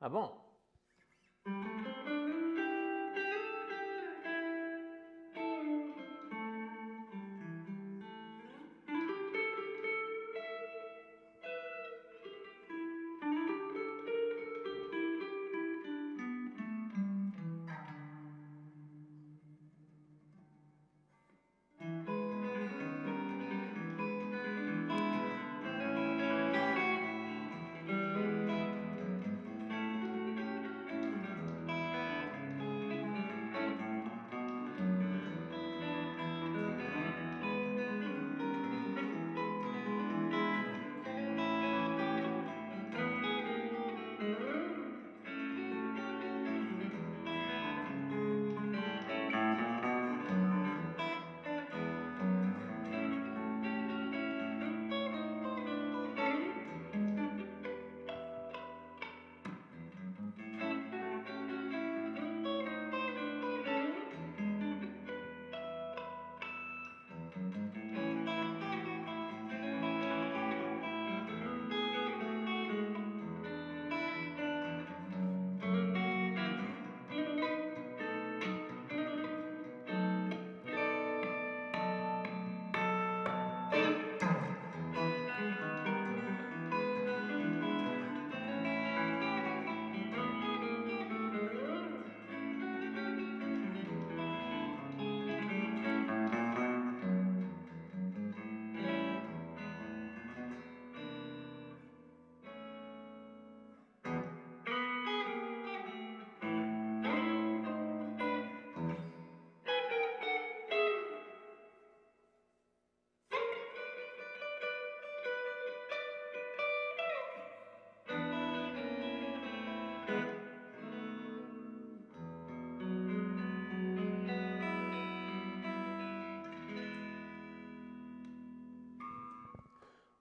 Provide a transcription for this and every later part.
Ah bon?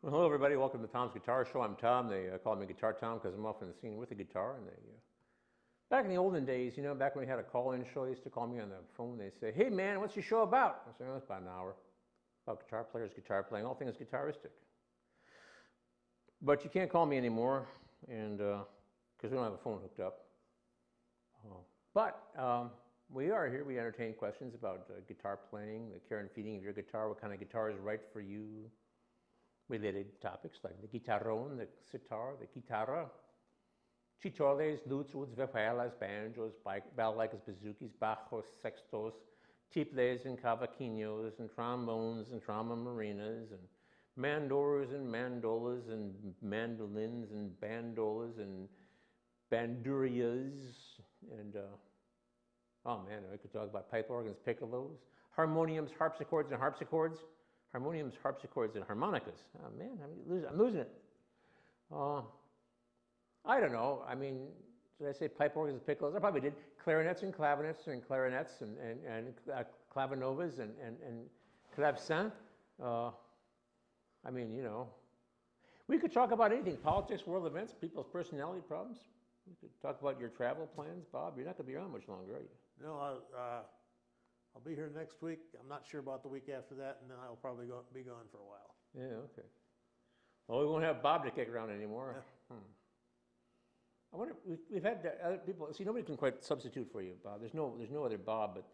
Well, hello, everybody. Welcome to Tom's Guitar Show. I'm Tom. They call me Guitar Tom because I'm often seen with a guitar. And back in the olden days, back when we had a call-in show, they used to call me on the phone. They'd say, "Hey, man, what's your show about?" I say, "Oh, it's about an hour. About guitar players, guitar playing, all things guitaristic." But you can't call me anymore, and because we don't have a phone hooked up. But we are here. We entertain questions about guitar playing, the care and feeding of your guitar, what kind of guitar is right for you. Related topics like the guitarrón, the sitar, the guitarra, chitoles, lutes, ouds, vihuelas, banjos, balalaikas, bazookas, bajos, sextos, tiples, and cavaquinhos, and trombones, and trombamarinas, and mandors, and mandolas, and mandolins, and bandolas, and bandurias, and oh man, I could talk about pipe organs, piccolos, harmoniums, harpsichords, and harpsichords. Harmoniums, harpsichords, and harmonicas. Oh man, I'm losing it. I don't know. I mean, did I say pipe organs and piccolos? I probably did. Clarinets and clavinets and clarinets and clavinovas and clavecins. I mean, we could talk about anything: politics, world events, people's personality problems. We could talk about your travel plans, Bob. You're not going to be around much longer, are you? No, I'll be here next week. I'm not sure about the week after that, and then I'll probably be gone for a while. Yeah, okay. Well, we won't have Bob to kick around anymore. Yeah. I wonder, we've had other people, see, nobody can quite substitute for you, Bob. There's no other Bob, but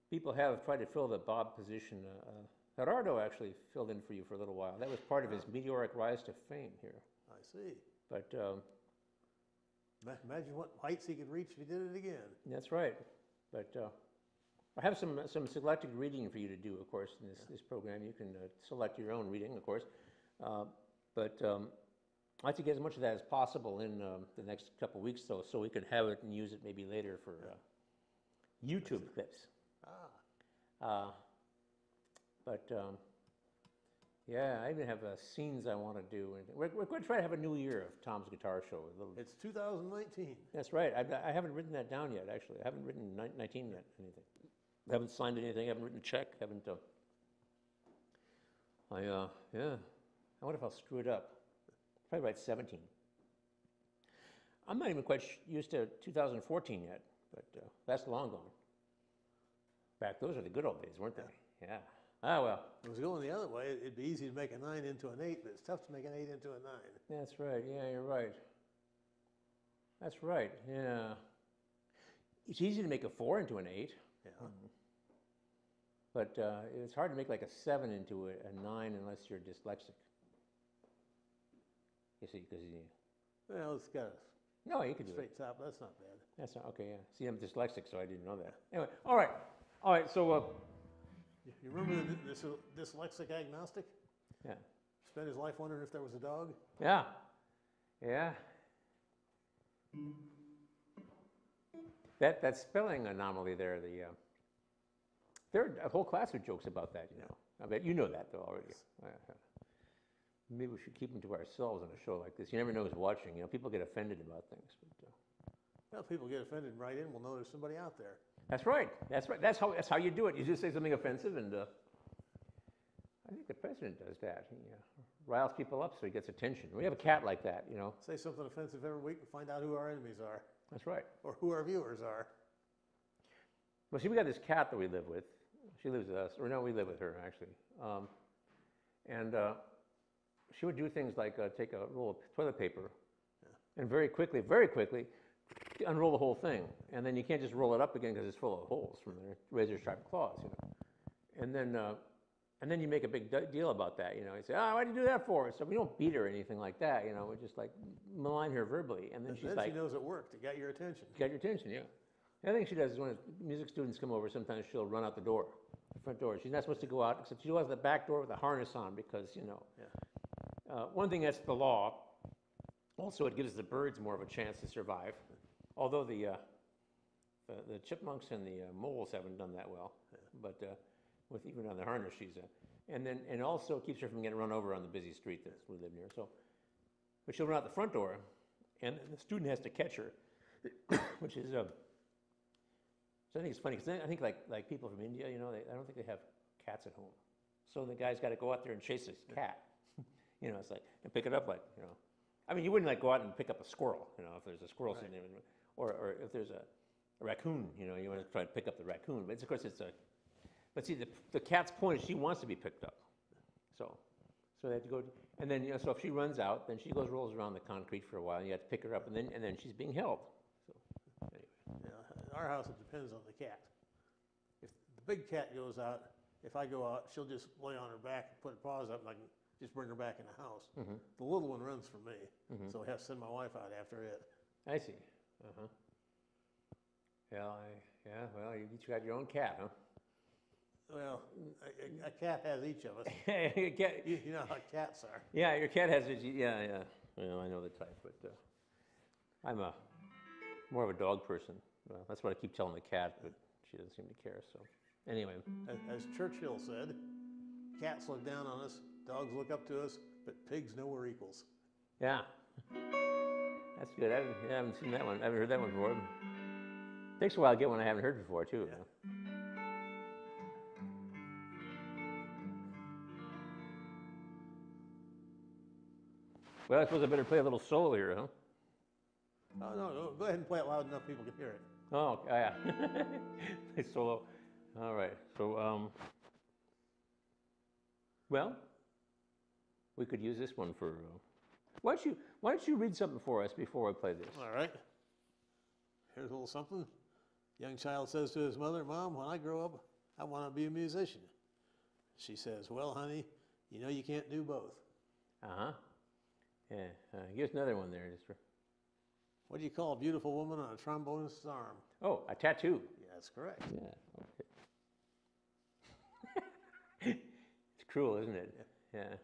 people have tried to fill the Bob position. Gerardo actually filled in for you for a little while. That was part of his meteoric rise to fame here. I see. But imagine what heights he could reach if he did it again. That's right. But I have some selected reading for you to do, of course, in this program. You can select your own reading, of course. But I'd like to get as much of that as possible in the next couple of weeks, though, so we can have it and use it maybe later for YouTube clips. Yeah, I even have scenes I want to do. We're going to try to have a new year of Tom's Guitar Show. It's 2019. That's right. I haven't written that down yet, actually. I haven't written 19 yet, anything. I haven't signed anything. I haven't written a check. Haven't. Yeah. I wonder if I'll screw it up. Probably write 17. I'm not even quite used to 2014 yet, but that's long gone. Back, those are the good old days, weren't they? Yeah. Ah, well. If it was going the other way, it'd be easy to make a 9 into an 8, but it's tough to make an 8 into a 9. That's right. Yeah, you're right. That's right. Yeah. It's easy to make a 4 into an 8. Yeah. But it's hard to make like a 7 into a 9 unless you're dyslexic. You see, because Well, it's got no, you a could do it. straight top. That's not bad. That's not okay. Yeah. See, I'm dyslexic, so I didn't know that. Anyway, all right. So You remember this dyslexic agnostic? yeah, Spent his life wondering if there was a dog. yeah, yeah. That spelling anomaly there. There are a whole class of jokes about that. You know. I bet you know that though already. Maybe we should keep them to ourselves on a show like this. You never know who's watching. You know, people get offended about things. But, Well, people get offended right in. We'll know there's somebody out there. that's right. That's right. That's how you do it. You just say something offensive, and I think the president does that. He riles people up so he gets attention. We have a cat like that. You know. Say something offensive every week and find out who our enemies are. That's right. Or who our viewers are. Well, see, we got this cat that we live with. She lives with us, or no, we live with her actually. And she would do things like take a roll of toilet paper, and very quickly, unroll the whole thing. And then you can't just roll it up again because it's full of holes from the razor-sharp claws, you know. And then you make a big deal about that, you know. You say, why did you do that for? So we don't beat her or anything like that, you know. We just like malign her verbally, and then she's like, she knows it worked. It got your attention. got your attention, yeah. The other thing she does is when music students come over, sometimes she'll run out the door, the front door. She's not supposed to go out, except she goes out the back door with a harness on because, you know. Yeah. One thing, that's the law. Also, it gives the birds more of a chance to survive, although the chipmunks and the moles haven't done that well. Yeah. But with even on the harness, and also keeps her from getting run over on the busy street that we live near. So, but she'll run out the front door, and the student has to catch her, which is so I think it's funny because I think like people from India, you know, I don't think they have cats at home. So the guy's got to go out there and chase this cat. You know, it's like, and pick it up like, you know. I mean, you wouldn't like go out and pick up a squirrel, you know, if there's a squirrel sitting there, or if there's a raccoon, you know, you want to try to pick up the raccoon. But of course but see, the cat's point is she wants to be picked up. So they have to go, and then, you know, so if she runs out, then she rolls around the concrete for a while, and you have to pick her up, and then she's being held. So anyway. Yeah, in our house, it depends on the cat. If the big cat goes out, if I go out, she'll just lay on her back and put her paws up, and I can just bring her back in the house. Mm-hmm. The little one runs for me, Mm-hmm. so I have to send my wife out after it. I see. Uh-huh. Well, you each got your own cat, huh? Well, a cat has each of us. Cat, You know how cats are. yeah, your cat has it. Yeah. Well, I know the type, but I'm more of a dog person. Well, that's what I keep telling the cat, but she doesn't seem to care. So anyway, As Churchill said, cats look down on us, dogs look up to us, but pigs know we're equals. yeah, that's good. I haven't seen that one. I haven't heard that one before. Takes a while to get one I haven't heard before too. Yeah. Well, I suppose I better play a little solo here, huh? Oh, no, go ahead and play it loud enough people can hear it. Oh, yeah. Play solo. All right. So, well, we could use this one for. Why don't you read something for us before I play this? All right. Here's a little something. Young child says to his mother, "Mom, when I grow up, I want to be a musician." She says, "Well, honey, you know you can't do both." Uh-huh. Yeah. Give us another one there. Just for. What do you call a beautiful woman on a trombonist's arm? Oh, a tattoo. Yeah, that's correct. Yeah. Okay. It's cruel, isn't it? Yeah.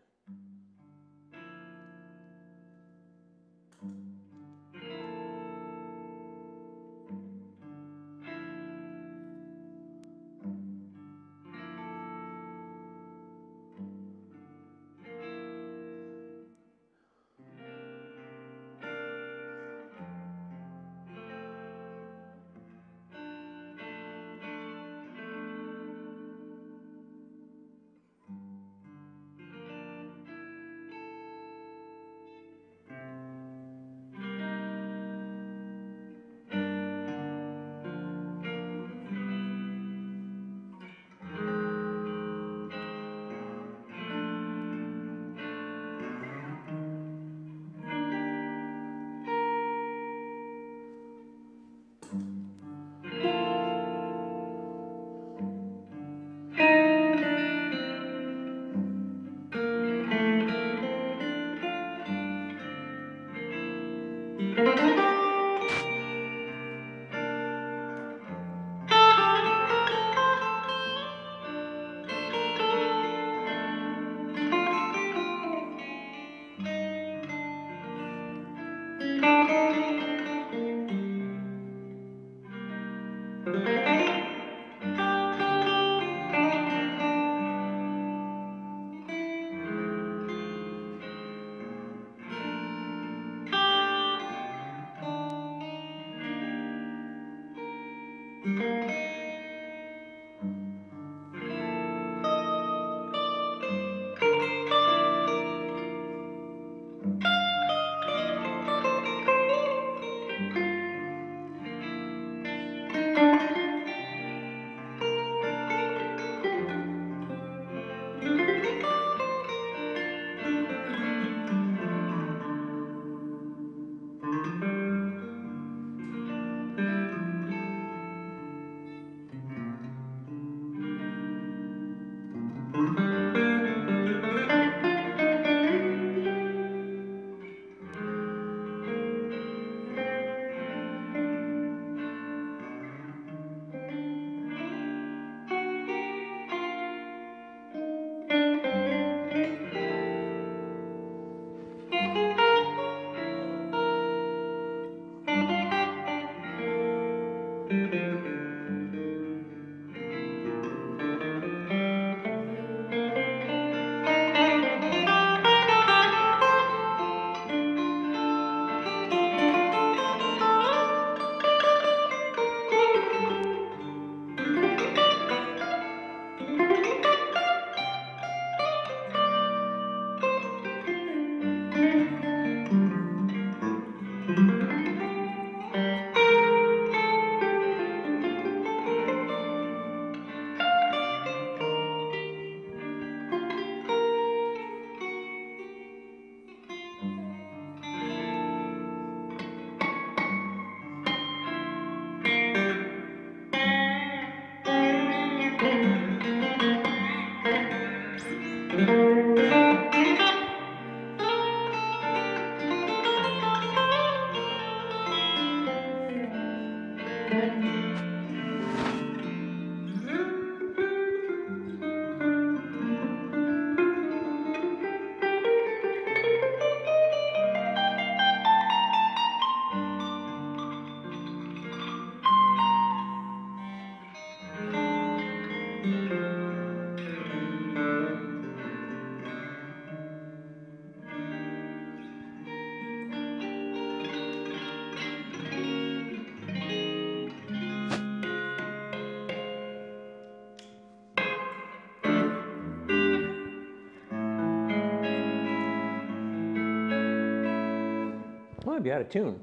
Might be out of tune.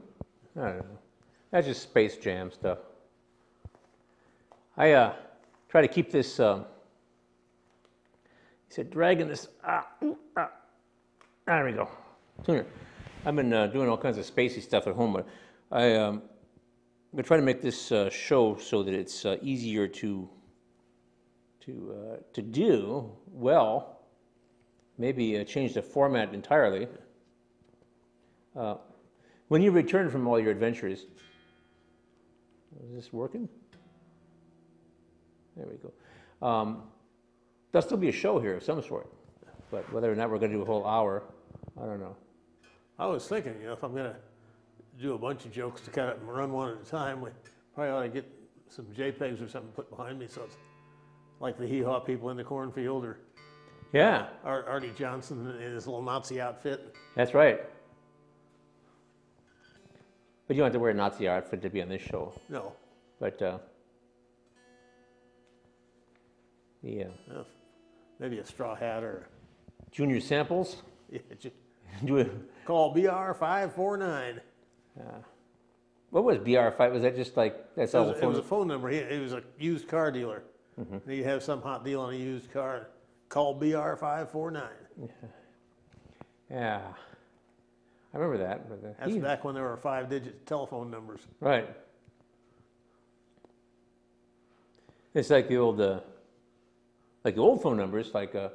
I don't know. That's just Space Jam stuff. I try to keep this. He said, dragging this. There we go. Tuner. I've been doing all kinds of spacey stuff at home, but I'm trying to make this show so that it's easier to do well. Maybe change the format entirely. When you return from all your adventures, is this working? There we go. There'll still be a show here of some sort, but whether or not we're going to do a whole hour, I don't know. I was thinking, you know, if I'm going to do a bunch of jokes to kind of run one at a time, we probably ought to get some JPEGs or something put behind me, so it's like the hee-haw people in the cornfield, or Yeah, Artie Johnson in his little Nazi outfit. that's right. But you don't have to wear a Nazi outfit to be on this show. No. But yeah, Maybe a straw hat or junior samples. yeah, Do it. call BR 549. What was BR5? Was that just like that's all? It was a phone number. He was a used car dealer. Mm-hmm. He'd have some hot deal on a used car. Call BR 549. Yeah, I remember that. But That's back when there were 5-digit telephone numbers. Right. It's like the old phone numbers. So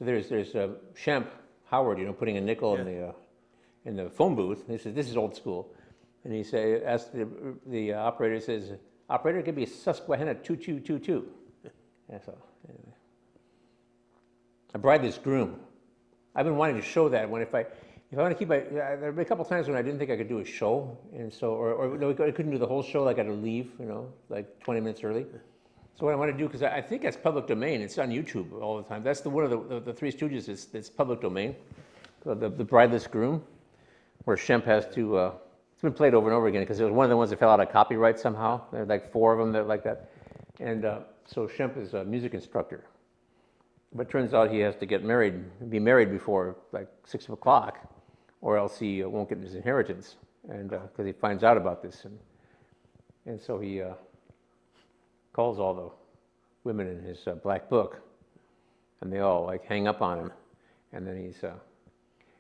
there's Shemp Howard, putting a nickel in the phone booth. This is old school, and he asked the operator, says, "Operator, give me a Susquehanna 2222." And so anyway, I bride this groom. I've been wanting to show that if I want to keep there have been a couple times when I didn't think I could do a show, and so or no, I couldn't do the whole show. Like I had to leave, like 20 minutes early. So what I want to do, because I think that's public domain. It's on YouTube all the time. That's one of the Three Stooges. It's public domain. The brideless groom, where Shemp has to. It's been played over and over again because it was one of the ones that fell out of copyright somehow. There are like 4 of them that like that, and so Shemp is a music instructor. But it turns out he has to be married before like 6 o'clock, or else he won't get his inheritance, and because he finds out about this, and so he calls all the women in his black book, and they all like hang up on him, and then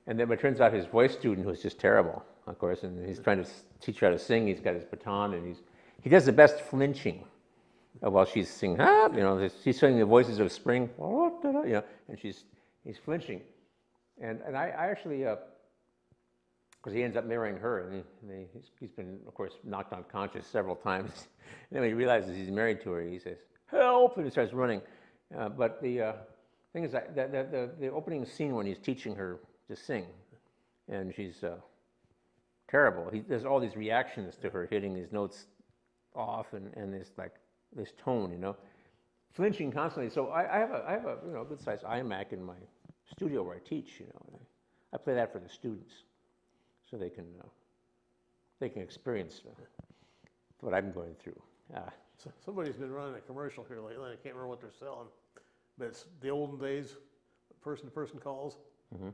but it turns out his voice student was just terrible, of course, and he's trying to teach her how to sing. He's got his baton, and he does the best flinching. While she's singing, she's singing the voices of spring, and he's flinching, and I actually, because he ends up marrying her, and he's been, of course, knocked unconscious several times, and then when he realizes he's married to her, he says, "Help!" and he starts running. But the thing is that the opening scene when he's teaching her to sing, and she's terrible. He does all these reactions to her hitting these notes off, and this tone, flinching constantly. So I have a good sized iMac in my studio where I teach, and I play that for the students, so they can experience what I'm going through. So somebody's been running a commercial here lately. I can't remember what they're selling, but it's the olden days, person-to-person calls. Mm-hmm.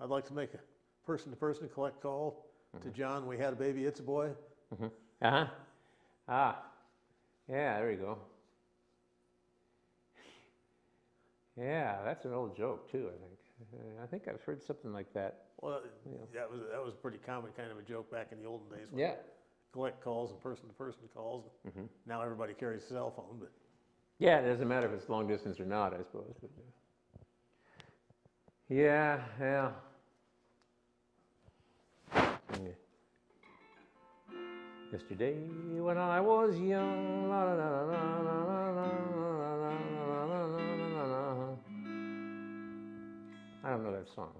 I'd like to make a person-to-person collect call to John. We had a baby. It's a boy. Mm-hmm. Yeah, there you go. Yeah, that's an old joke too, I think. I think I've heard something like that. Well, that was a pretty common kind of a joke back in the olden days. Yeah. Collect calls and person-to-person calls. Mm-hmm. Now everybody carries a cell phone, but yeah, it doesn't matter if it's long distance or not, I suppose. But, yeah. Yesterday when I was young, la la la la la la la la. I don't know that song,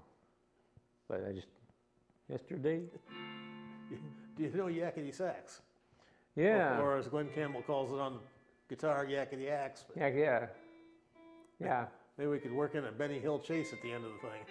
but yesterday. Do you know yakety sax? Yeah. Or as Glenn Campbell calls it on guitar, yakety axe. Yeah. Maybe we could work in a Benny Hill chase at the end of the thing.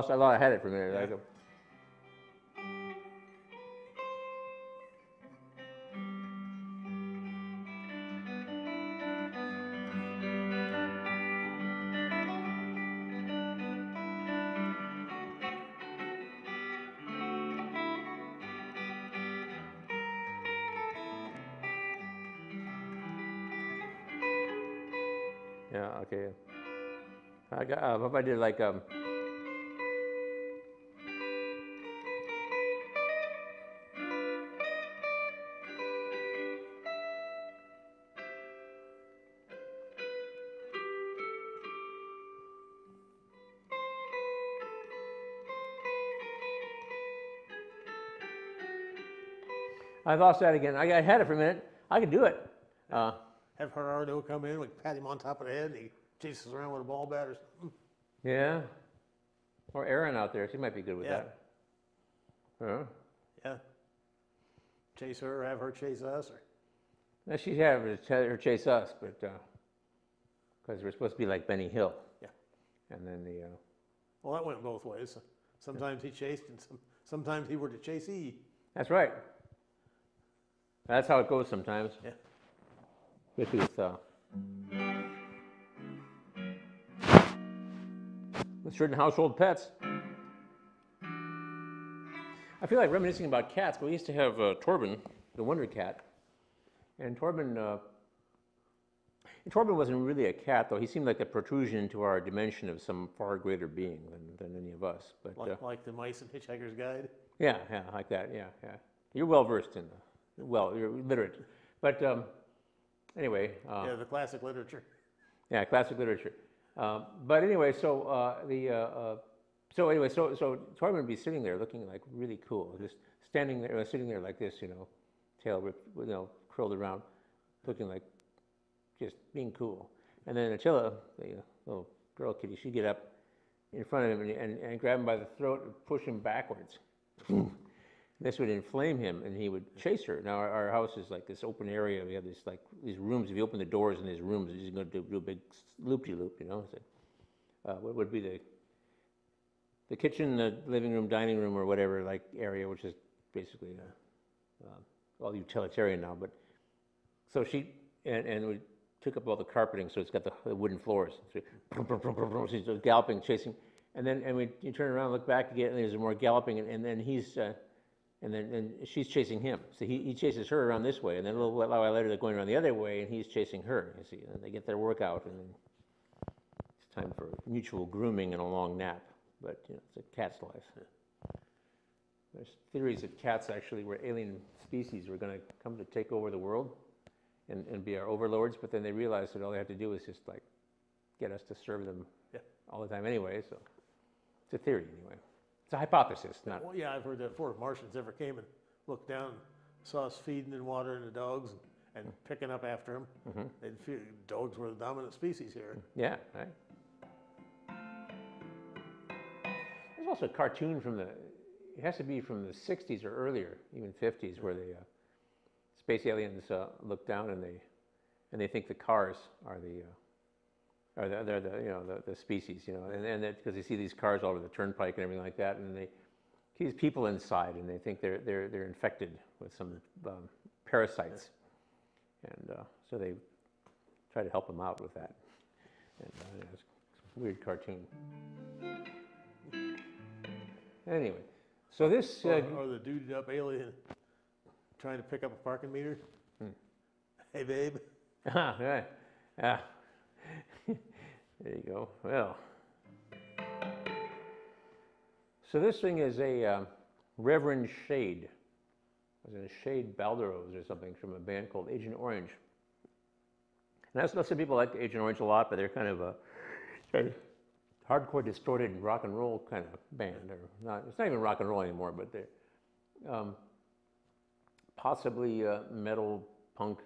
I had it for a minute. Yeah. I go. Yeah, okay. If I did like I lost that again. I had it for a minute. I could do it. Have Gerardo come in, we pat him on top of the head, and he chases around with a ball bat or something. Yeah. Or Erin out there. She might be good with that. Yeah. Chase her, or have her chase us, or. No, she'd have her chase us, but because we're supposed to be like Benny Hill. Yeah. And then Well, that went both ways. Sometimes he chased, and sometimes he were the chasee. That's right. That's how it goes sometimes. Yeah. especially with certain household pets. I feel like reminiscing about cats, but we used to have Torben, the Wonder Cat, and Torben wasn't really a cat, though. He seemed like a protrusion into our dimension of some far greater being than any of us. But like the mice in Hitchhiker's Guide. Yeah, like that. Yeah. You're well versed in you're literate. But anyway. Yeah, the classic literature. Yeah, classic literature. But anyway, so Torben would be sitting there looking like really cool, just standing there, sitting there like this, tail curled around, looking like just being cool. And then Attila, the little girl kitty, she'd get up in front of him and grab him by the throat and push him backwards. This would inflame him, and he would chase her. Now our house is like this open area. We have these rooms. If you open the doors in these rooms, he's going to do a big loop-de-loop, So, what would be the kitchen, the living room, dining room, or whatever like area, which is basically all utilitarian now. But so she and we took up all the carpeting, so it's got the wooden floors. So she's galloping, chasing, and you turn around, look back again, and there's more galloping, and then he's. And then she's chasing him. So he chases her around this way, and then a little while later they're going around the other way, and he's chasing her. You see, and they get their workout, and then it's time for mutual grooming and a long nap. But it's a cat's life. There's theories that cats actually were alien species, were going to come to take over the world and be our overlords. But then they realized that all they have to do is just like get us to serve them all the time anyway. So it's a theory anyway. It's a hypothesis, not. Well, yeah, I've heard that before. If Martians ever came and looked down, saw us feeding and watering the dogs and picking up after them, they'd feel dogs were the dominant species here. Yeah, right. There's also a cartoon it has to be from the 60s or earlier, even 50s, where the space aliens look down and they think the cars are the species, and because they see these cars all over the turnpike and everything like that, and they see these people inside, and they think they're infected with some parasites, and so they try to help them out with that. And it's a weird cartoon. Anyway, so this or the duded up alien trying to pick up a parking meter. Hey, babe. Right. Yeah. There you go. Well, so this thing is a Reverend Shade. It was a Shade Balderos or something from a band called Agent Orange. And that's some people like Agent Orange a lot, but they're kind of a hardcore, distorted rock and roll kind of band. It's not even rock and roll anymore, but they're possibly metal punk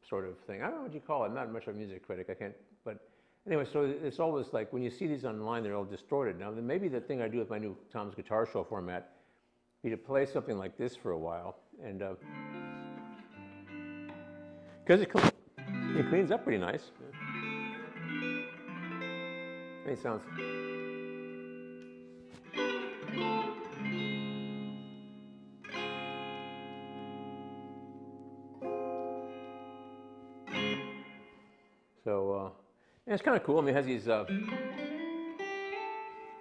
sort of thing. I don't know what you call it. I'm not much of a music critic. I can't. But anyway, so it's always like when you see these online, they're all distorted. Now, then maybe the thing I do with my new Tom's Guitar Show format be to play something like this for a while, and because it cleans up pretty nice. It sounds. So, and it's kind of cool. I mean, it has these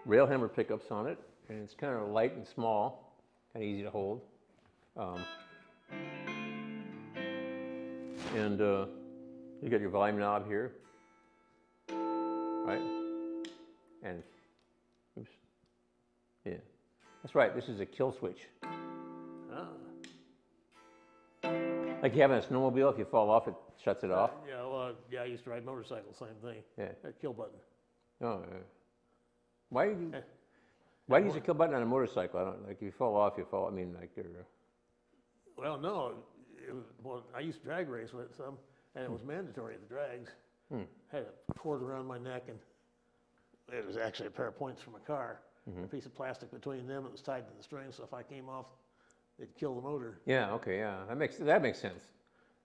rail hammer pickups on it, and it's kind of light and small, kind of easy to hold. And you got your volume knob here, right? And, oops, yeah, that's right. This is a kill switch. Ah. Like you have in a snowmobile, if you fall off, it shuts it off. Yeah, well, I used to ride motorcycles, same thing. Yeah. That kill button. Oh, yeah. Why do you use a kill button on a motorcycle? I don't like. If you fall off, you fall. I mean, like you're. Well, no. I used to drag race with some, and it was mandatory at the drags. Had a cord around my neck, and it was actually a pair of points from a car. A piece of plastic between them. It was tied to the string, so if I came off, it'd kill the motor. Yeah. Okay. Yeah. That makes sense.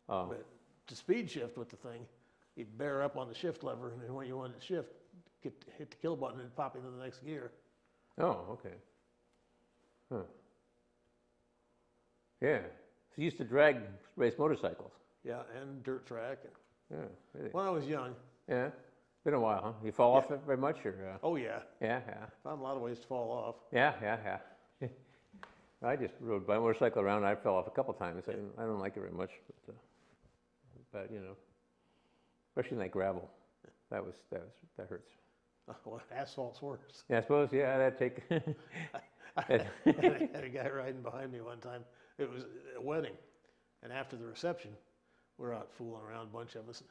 But to speed shift with the thing, you'd bear up on the shift lever, and then when you wanted to shift, hit the kill button and pop into the next gear. Oh. Okay. Huh. Yeah. So you used to drag race motorcycles. Yeah, and dirt track. Yeah, really. When I was young. Yeah, been a while, huh? You fall off it very much, or? Oh yeah. Yeah. Found a lot of ways to fall off. Yeah. I just rode my motorcycle around. I fell off a couple times. I don't like it very much, but you know, especially in that gravel, that hurts. Well, asphalt's worse. Yeah, I suppose. Yeah, that take. I had a guy riding behind me one time. It was a wedding, and after the reception, we're out fooling around, a bunch of us.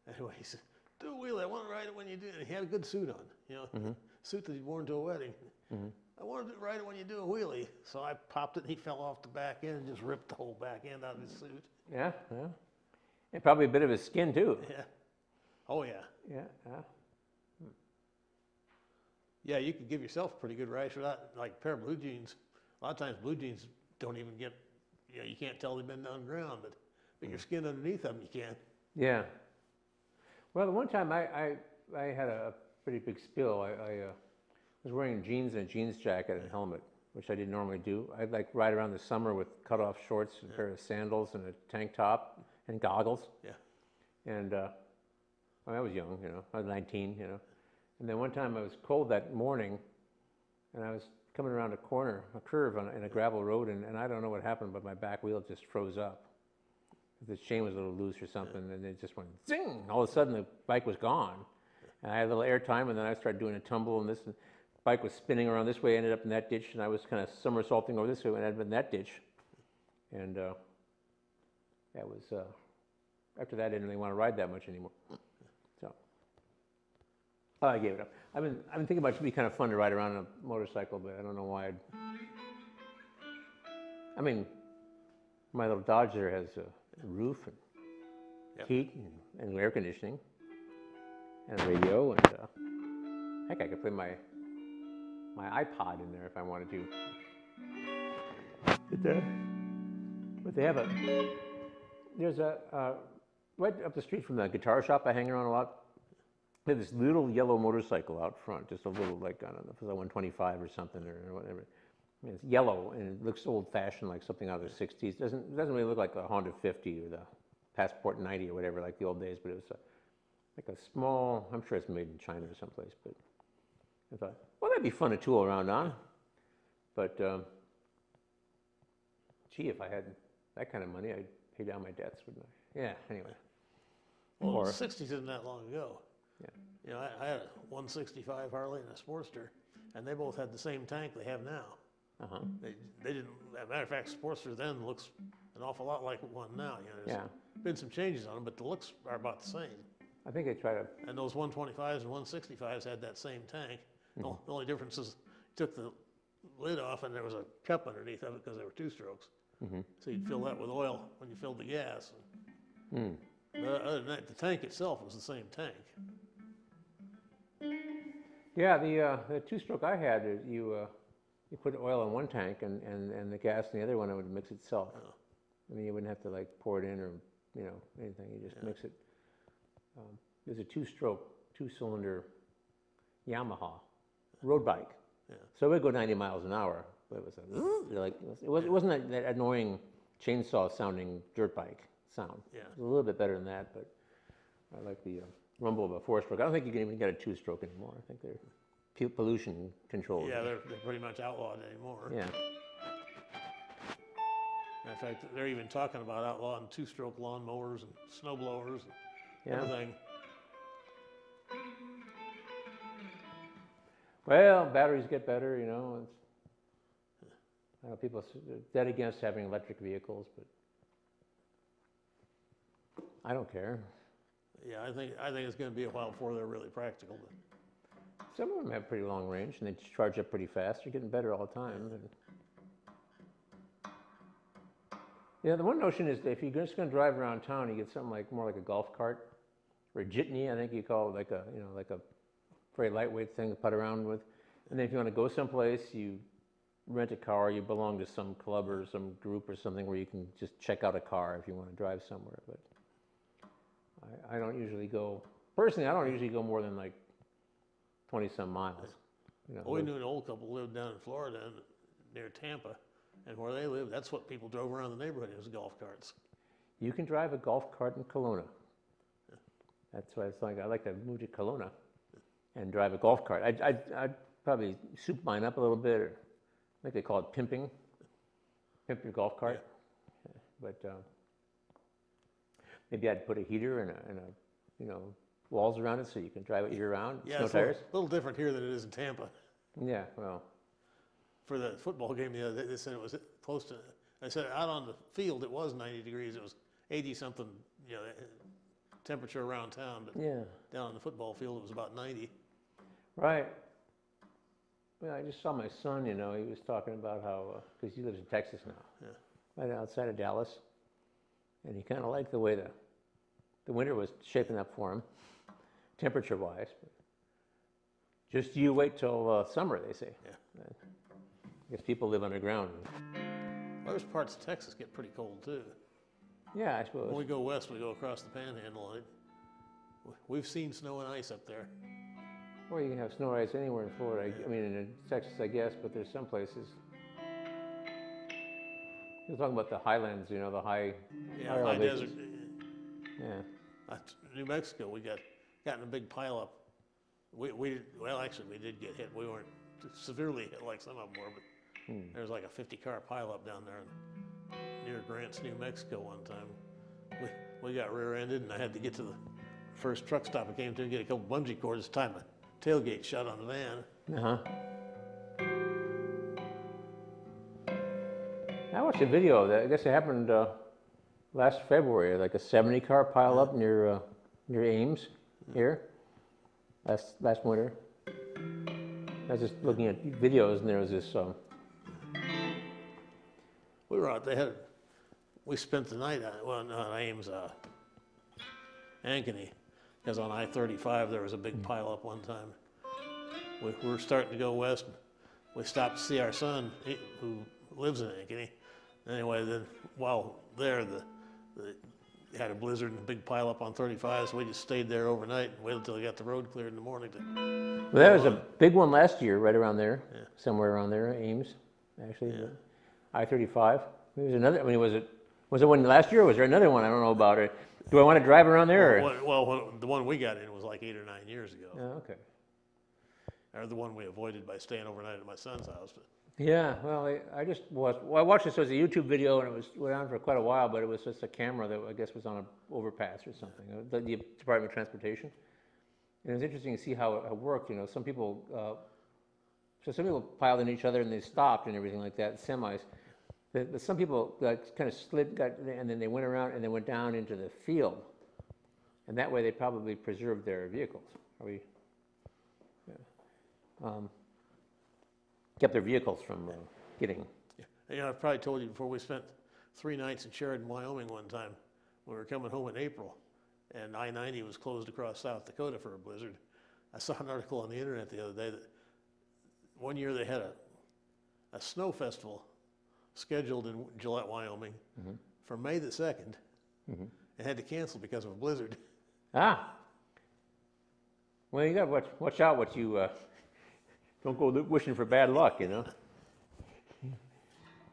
Anyway, he said, "Do a wheelie. I want to ride it when you do it." And he had a good suit on, you know, suit that he'd worn to a wedding. I wanted to ride it when you do a wheelie, so I popped it, and he fell off the back end and just ripped the whole back end out of his suit. Yeah. And probably a bit of his skin too. Yeah. Oh yeah. Yeah. Yeah, you could give yourself a pretty good rash without, like a pair of blue jeans. A lot of times blue jeans don't even get, you know, you can't tell they've been down the ground, but your skin underneath them, you can. Yeah. Well, the one time I had a pretty big spill. I was wearing jeans and a jeans jacket and a helmet, which I didn't normally do. I'd like ride around the summer with cut-off shorts, and a pair of sandals, and a tank top, and goggles. Yeah. And I was young, you know. I was 19, you know. And then one time I was cold that morning, and I was coming around a curve in a gravel road, and I don't know what happened, but my back wheel just froze up. The chain was a little loose or something, and it just went zing! All of a sudden, the bike was gone. And I had a little air time, and then I started doing a tumble, and this bike was spinning around this way, ended up in that ditch, and I was kind of somersaulting over this way, and ended up in that ditch. And that was, after that, I didn't really want to ride that much anymore. So I gave it up. I've been thinking about it. It'd be kind of fun to ride around on a motorcycle, but I don't know why. I mean, my little Dodge there has a roof and heat and air conditioning and a radio, and heck, I could play my iPod in there if I wanted to. But they have there's right up the street from the guitar shop I hang around a lot. They have this little yellow motorcycle out front, just a little, like, I don't know if it's a 125 or something or whatever. I mean, it's yellow and it looks old-fashioned, like something out of the 60s. It doesn't really look like a Honda 50 or the Passport 90 or whatever, like the old days, but it was like a small, I'm sure it's made in China or someplace, but I thought, well, that'd be fun to tool around on. But, gee, if I had that kind of money, I'd pay down my debts, wouldn't I? Yeah, anyway. Well, the 60s isn't that long ago. Yeah. You know, I had a 165 Harley and a Sportster, and they both had the same tank they have now. They didn't, as a matter of fact, Sportster then looks an awful lot like one now. You know, there's been some changes on them, but the looks are about the same. I think they try to... And those 125s and 165s had that same tank. The only difference is you took the lid off and there was a cup underneath of it because they were two-strokes. So you'd fill that with oil when you filled the gas. But other than that, the tank itself was the same tank. Yeah, the two-stroke I had, you put oil in one tank and the gas in the other one, it would mix itself. I mean, you wouldn't have to like pour it in or, you know, anything. You just mix it. There's a two-stroke, two-cylinder Yamaha road bike. So it would go 90 miles an hour. But it was it wasn't that annoying chainsaw-sounding dirt bike sound. It was a little bit better than that, but I like the rumble of a four-stroke. I don't think you can even get a two-stroke anymore. I think they're pollution controlled. Yeah, they're pretty much outlawed anymore. Yeah. In fact, they're even talking about outlawing two-stroke lawnmowers and snow blowers and everything. Well, batteries get better, you know. I know people are dead against having electric vehicles, but I don't care. Yeah, I think it's going to be a while before they're really practical. Some of them have pretty long range, and they charge up pretty fast. They're getting better all the time. Yeah, the one notion is that if you're just going to drive around town, you get something like more like a golf cart or a jitney, I think you call it, like a very lightweight thing to putt around with. And then if you want to go someplace, you rent a car. You belong to some club or some group or something where you can just check out a car if you want to drive somewhere. But I don't usually go. Personally, I don't usually go more than like 20-some miles. You know, we knew an old couple lived down in Florida near Tampa, and where they lived, that's what people drove around the neighborhood, was golf carts. You can drive a golf cart in Kelowna. That's why it's like I like to move to Kelowna and drive a golf cart. I'd probably soup mine up a little bit, or I think they call it pimping. Pimp your golf cart. Yeah. But maybe I'd put a heater and a walls around it so you can drive it year round. Yeah, Snow it's tires. a little different here than it is in Tampa. Yeah, well. For the football game the other day, they said it was close to. I said out on the field it was 90 degrees. It was 80 something, temperature around town, but Yeah. down on the football field it was about 90. Right. Well, I just saw my son, he was talking about how, because he lives in Texas now, Yeah. right outside of Dallas, and he kind of liked the way the winter was shaping up for him, temperature-wise. Just you wait till summer, they say. Yeah. I guess people live underground. Other parts of Texas get pretty cold too. Yeah, I suppose. When we go west, we go across the Panhandle. We've seen snow and ice up there. Well, you can have snow ice anywhere in Florida. I mean, in Texas, I guess, but there's some places. You're talking about the highlands, the high High desert. Yeah. New Mexico, we got in a big pileup. Actually, we did get hit. We weren't severely hit like some of them were, but there was like a 50-car pileup down there near Grants, New Mexico one time. We got rear-ended, and I had to get to the first truck stop I came to and get a couple bungee cords to tie my tailgate shut on the van. Uh-huh. I watched a video of that. I guess it happened last February, like a 70-car pileup near Ames here last winter. I was just looking at videos, and there was this. We were out. We spent the night not Ames, Ankeny, because on I-35 there was a big pileup one time. We were starting to go west. We stopped to see our son, who lives in Ankeny. Anyway, then while there, they had a blizzard and a big pileup on 35, so we just stayed there overnight and waited until they got the road cleared in the morning. Well, there was a big one last year, right around there, Yeah. somewhere around there, Ames, actually. Yeah. I-35. There was another. I mean, was it one last year, or was there another one? I don't know about it. Do I want to drive around there? Well, the one we got in was like 8 or 9 years ago. Oh, okay. Or the one we avoided by staying overnight at my son's house. But Yeah, well, I just watched. Well, I watched this as a YouTube video, and it went on for quite a while. But it was just a camera that I guess was on an overpass or something. The Department of Transportation. And it was interesting to see how it worked. Some people. Some people piled in each other and they stopped and everything like that. Semis. But some people kind of slid, and then they went around and they went down into the field, and that way they probably preserved their vehicles. Kept their vehicles from getting. Yeah. I've probably told you before. We spent 3 nights in Sheridan, Wyoming one time. We were coming home in April, and I-90 was closed across South Dakota for a blizzard. I saw an article on the internet the other day that one year they had a snow festival scheduled in Gillette, Wyoming, for May the 2nd, and had to cancel because of a blizzard. Ah. Well, you got to watch out what you don't go wishing for bad luck,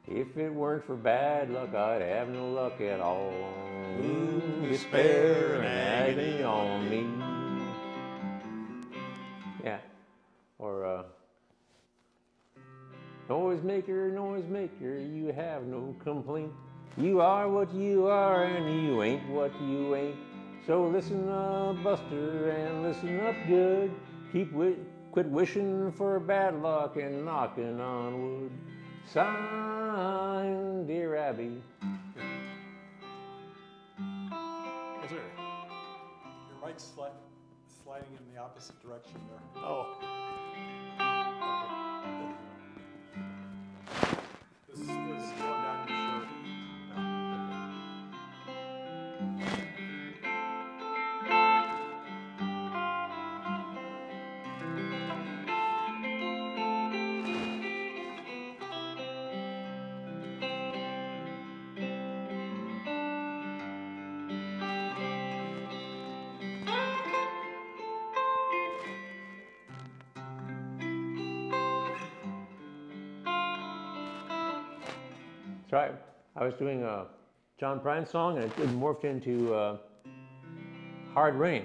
If it weren't for bad luck, I'd have no luck at all. Despair and agony on me. Yeah. Or noisemaker, you have no complaint. You are what you are, and you ain't what you ain't. So listen up, Buster, and listen up good. Quit wishing for bad luck and knocking on wood. Signed, Dear Abby. Yes, sir. Your mic's sliding in the opposite direction there. Oh. This is going down your shirt. So I was doing John Prine song, and it morphed into Hard Rain.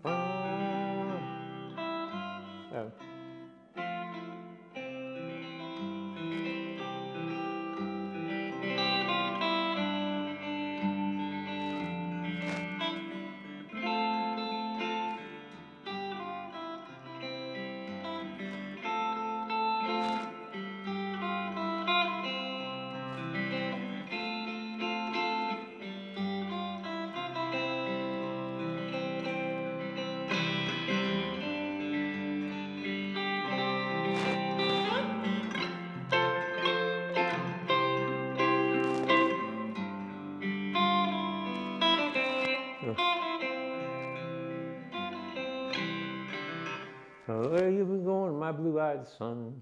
Yeah. So where you been going, my blue-eyed son?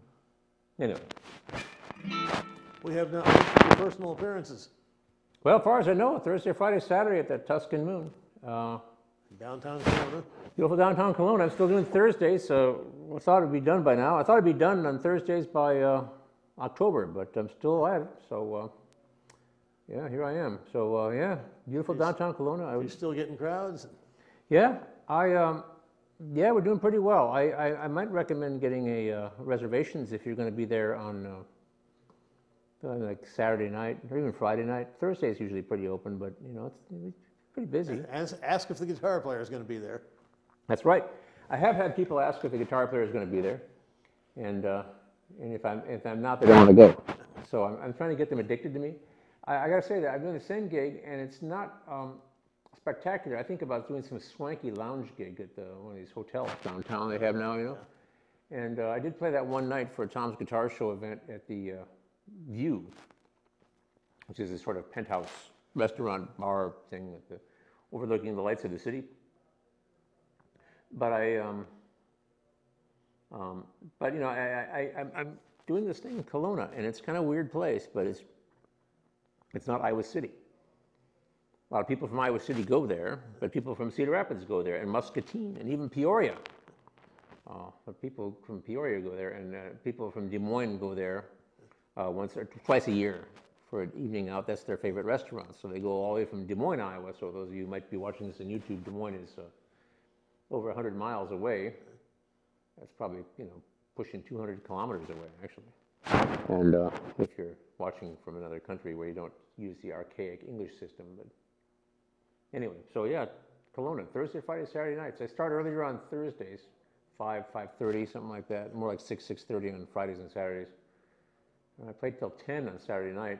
Anyway. We have not mentioned your personal appearances. Well, as far as I know, Thursday, Friday, Saturday at the Tuscan Moon. Downtown Kelowna. Beautiful downtown Kelowna. I'm still doing Thursdays, so I thought it'd be done by now. I thought it'd be done on Thursdays by October, but I'm still at it. So, yeah, here I am. So, yeah, beautiful downtown Kelowna. You still getting crowds? Yeah, yeah, we're doing pretty well. I might recommend getting a reservations if you're going to be there on like Saturday night or even Friday night. Thursday is usually pretty open, but you know it's pretty busy. Ask if the guitar player is going to be there. That's right. I have had people ask if the guitar player is going to be there, and if I'm not, they don't want to go. So I'm trying to get them addicted to me. I got to say that I'm doing the same gig, and it's not spectacular. I think about doing some swanky lounge gig at one of these hotels downtown they have now, you know. And I did play that one night for a Tom's Guitar Show event at the View, which is this sort of penthouse restaurant bar thing overlooking the lights of the city. But but you know, I'm doing this thing in Kelowna, and it's kind of a weird place, but it's not Iowa City. A lot of people from Iowa City go there, but people from Cedar Rapids go there, and Muscatine, and even Peoria. But people from Peoria go there, and people from Des Moines go there once or twice a year for an evening out. That's their favorite restaurant. So they go all the way from Des Moines, Iowa. So those of you who might be watching this on YouTube, Des Moines is over 100 miles away. That's probably, you know, pushing 200 kilometers away, actually. And if you're watching from another country where you don't use the archaic English system, but anyway, so yeah, Kelowna, Thursday, Friday, Saturday nights. I start earlier on Thursdays, 5:30, something like that. More like 6:30 on Fridays and Saturdays. And I played till 10 on Saturday night.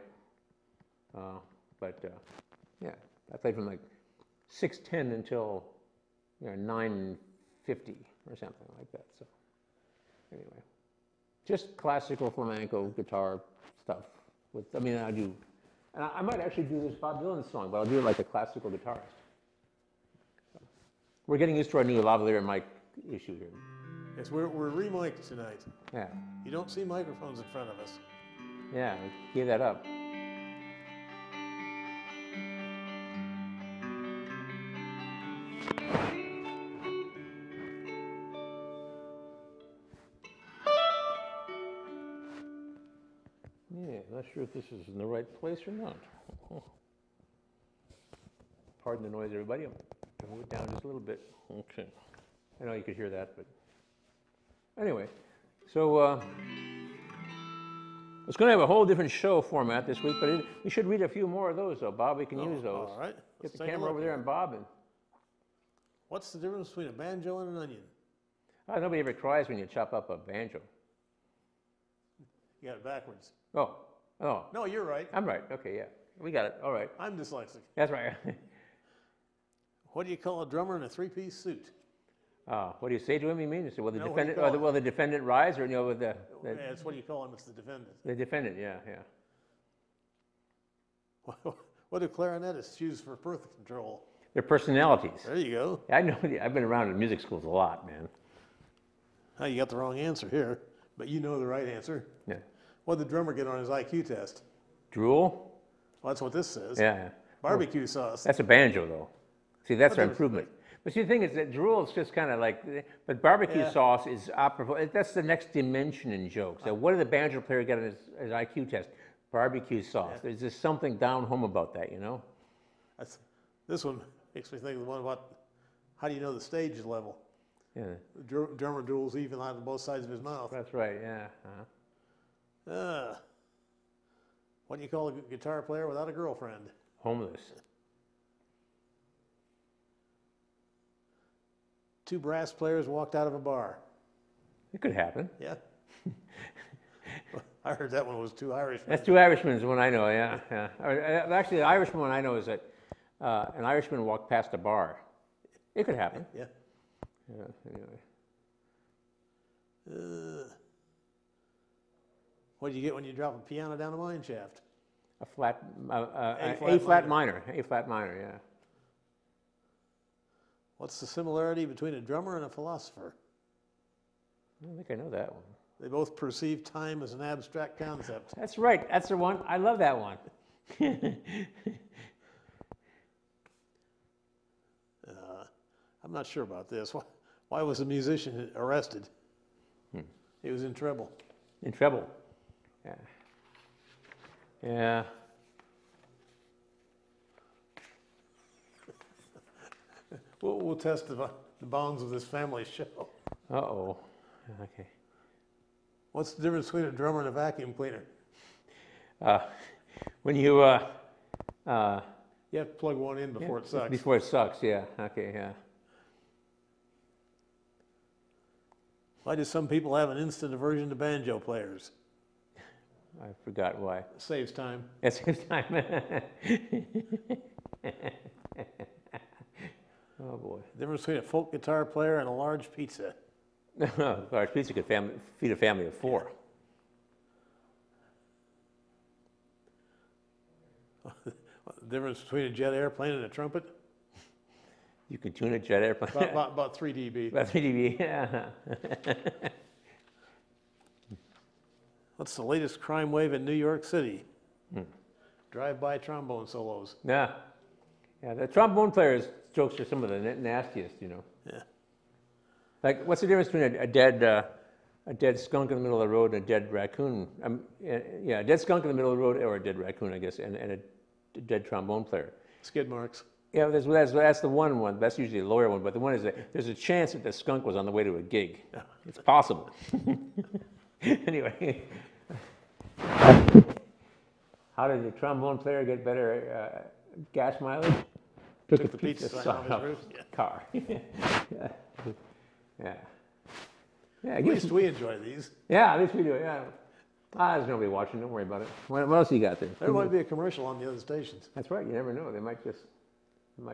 Yeah, I played from like 6:10 until 9:50 or something like that. So anyway, just classical flamenco guitar stuff. I do. And I might actually do this Bob Dylan song, but I'll do it like a classical guitarist. So, we're getting used to our new lavalier mic issue here. Yes, we're remiked tonight. Yeah. You don't see microphones in front of us. Yeah, give that up. Yeah, not sure if this is in the right place or not. Pardon the noise, everybody. I'll move it down just a little bit. Okay. I know you could hear that, but anyway. So it's going to have a whole different show format this week, but we should read a few more of those, though. Bob, we can use those. All right. Get the camera over there and Bob. What's the difference between a banjo and an onion? Nobody ever cries when you chop up a banjo. You got it backwards. Oh. No, you're right. I'm right. Okay, yeah. We got it. All right. I'm dyslexic. That's right. What do you call a drummer in a three-piece suit? What do you say to him, you mean? You say, will the No, defendant, what do you call will the defendant rise, or with Yeah, that's what do you call him? It's the defendant. the defendant? Yeah. What do clarinetists use for birth control? Their personalities. There you go. I know. I've been around in music schools a lot, man. Oh, you got the wrong answer here, but you know the right answer. Yeah. What did the drummer get on his IQ test? Drool. Well, that's what this says. Yeah. Barbecue sauce. That's a banjo, though. See, that's our Whatever. improvement. But see, the thing is that drool is just kind of like, but barbecue sauce is apropos. That's the next dimension in jokes. So what did the banjo player get on his IQ test? Barbecue sauce. Yeah. There's just something down home about that, you know? This one makes me think of the one about how do you know the stage is level? Yeah, The drummer drools even out of both sides of his mouth. that's right, yeah. What do you call a guitar player without a girlfriend? Homeless. Two brass players walked out of a bar. It could happen. Yeah. I heard that one was two Irishmen. That's two Irishmen is the one I know, yeah. Actually, the Irishman one I know is that an Irishman walked past a bar. It could happen. Yeah. Yeah, anyway. What do you get when you drop a piano down a mine shaft? A flat, A flat minor. A flat minor, yeah. What's the similarity between a drummer and a philosopher? I don't think I know that one. They both perceive time as an abstract concept. That's right. That's the one. I love that one. I'm not sure about this. Why was a musician arrested? He was in trouble. In trouble. Yeah. Yeah. We'll test the bounds of this family show. Uh-oh. Okay. What's the difference between a drummer and a vacuum cleaner? When you You have to plug one in before it sucks. before it sucks, yeah. Okay, yeah. Why do some people have an instant aversion to banjo players? I forgot why. It saves time. It's his time. Oh boy. The difference between a folk guitar player and a large pizza. Large pizza could feed a family of 4. The difference between a jet airplane and a trumpet? You can tune a jet airplane. About 3 dB. About 3 dB. Yeah. What's the latest crime wave in New York City? Drive-by trombone solos. Yeah. Yeah. The trombone players' jokes are some of the nastiest, you know. Yeah. Like, what's the difference between a dead skunk in the middle of the road and a dead raccoon? Yeah, a dead skunk in the middle of the road, or a dead raccoon, I guess, and a dead trombone player. Skid marks. Yeah, that's the one. That's usually a lawyer one, but the one is that there's a chance that the skunk was on the way to a gig. Yeah. It's possible. Anyway, how did the trombone player get better gas mileage? Took the pizza sign off his roof. his car. Yeah. Yeah. Yeah, At least we enjoy these. yeah, at least we do. Yeah. There's nobody watching. Don't worry about it. What else you got there? There might be a commercial on the other stations. That's right. You never know. They might just.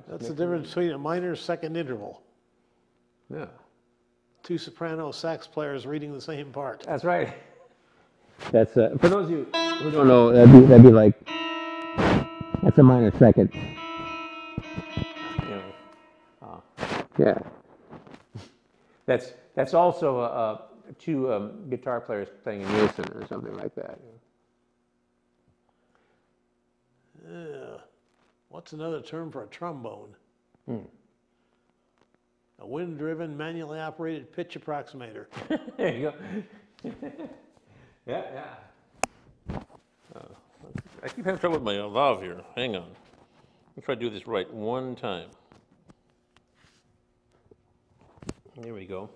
That's the difference between a minor second interval. Yeah. Two soprano sax players reading the same part. That's right. That's for those of you who don't know. That'd be like that's a minor second. You know, yeah. That's also two guitar players playing in unison or something like that. Yeah. What's another term for a trombone? A wind-driven, manually operated pitch approximator. There you go. Yeah. I keep having trouble with my valve here. Hang on. Let me try to do this right one time. There we go.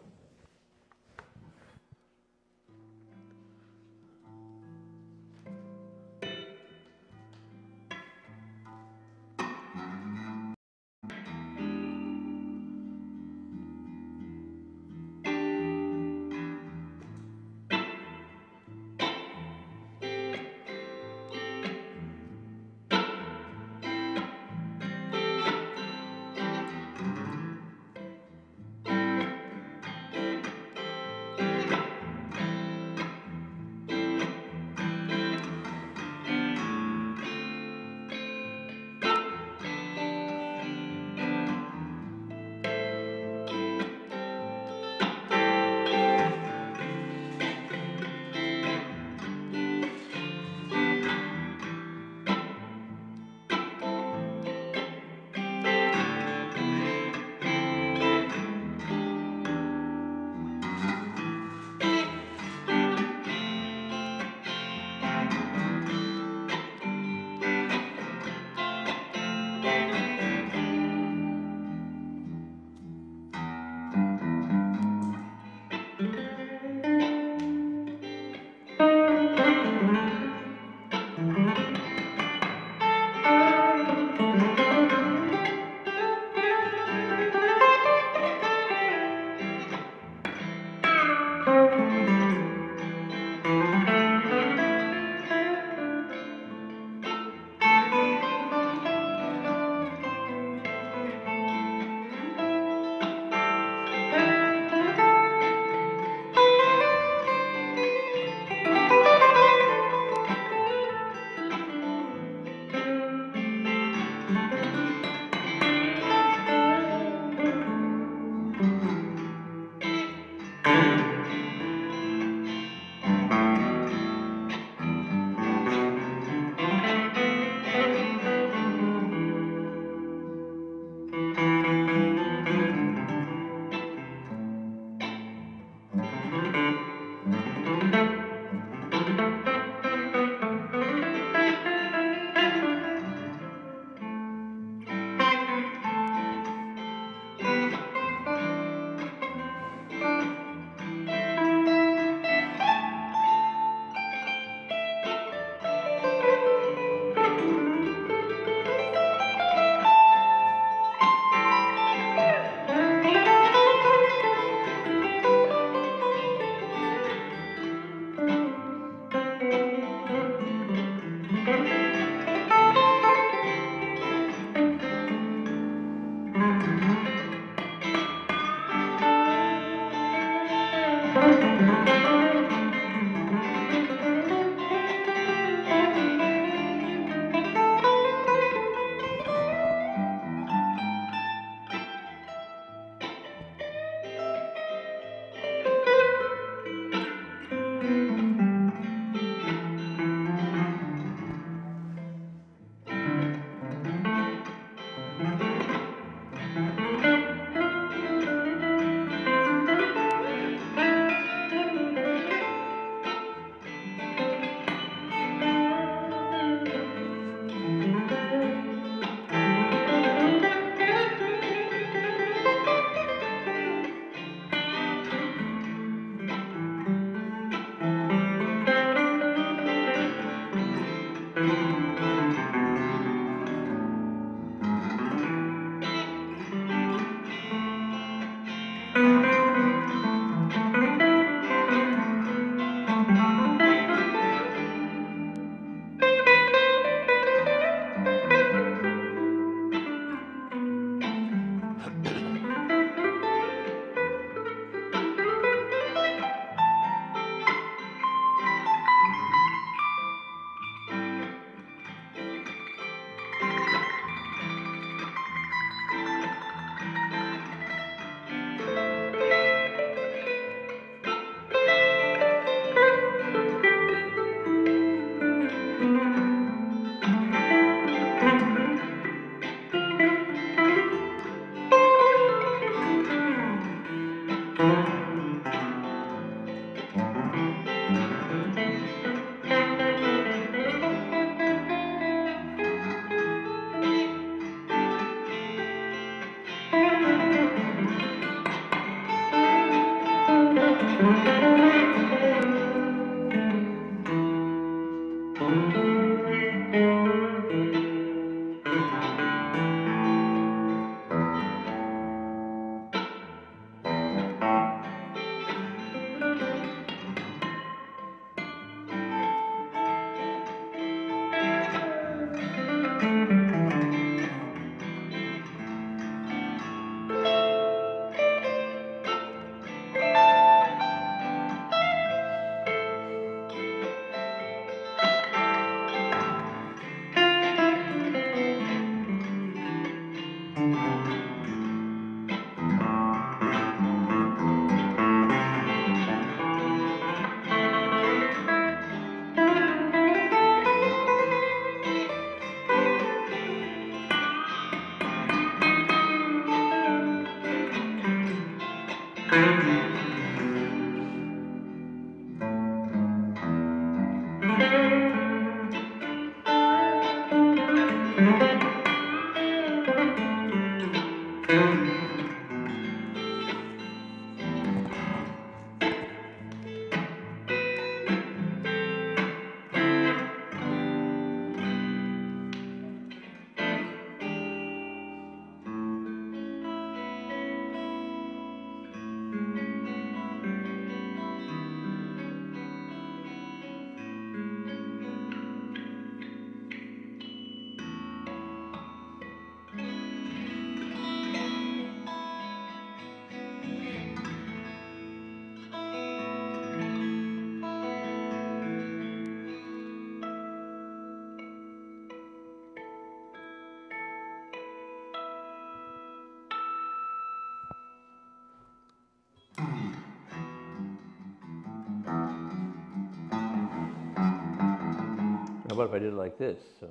How about if I did it like this? So.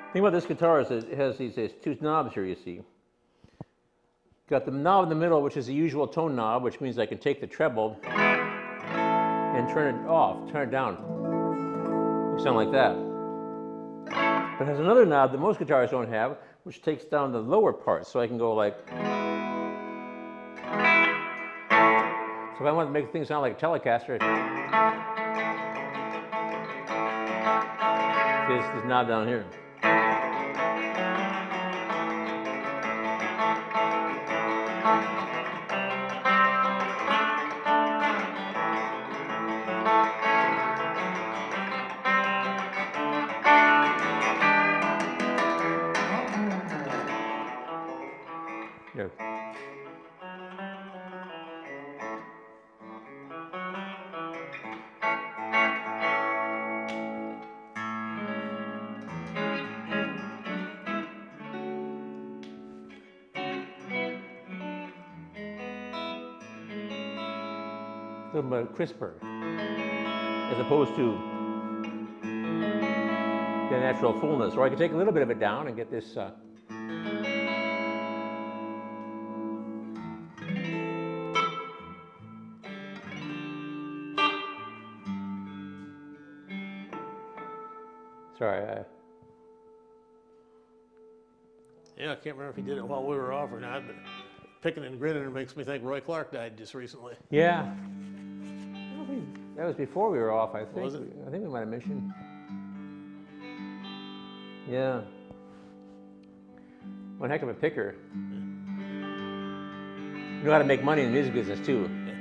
The thing about this guitar is it has these two knobs here, you see. Got the knob in the middle, which is the usual tone knob, which means I can take the treble and turn it off, turn it down. You sound like that. But it has another knob that most guitars don't have, which takes down the lower part, so I can go like. So if I want to make things sound like a Telecaster, this knob down here. Yeah. A little bit crisper, as opposed to the natural fullness. Or I could take a little bit of it down and get this. Sorry. Yeah, I can't remember if he did it while we were off or not, but picking and grinning makes me think Roy Clark died just recently. Yeah. That was before we were off, I think. Was it? I think we might have mentioned. Yeah. One heck of a picker. You know how to make money in the music business, too. Yeah.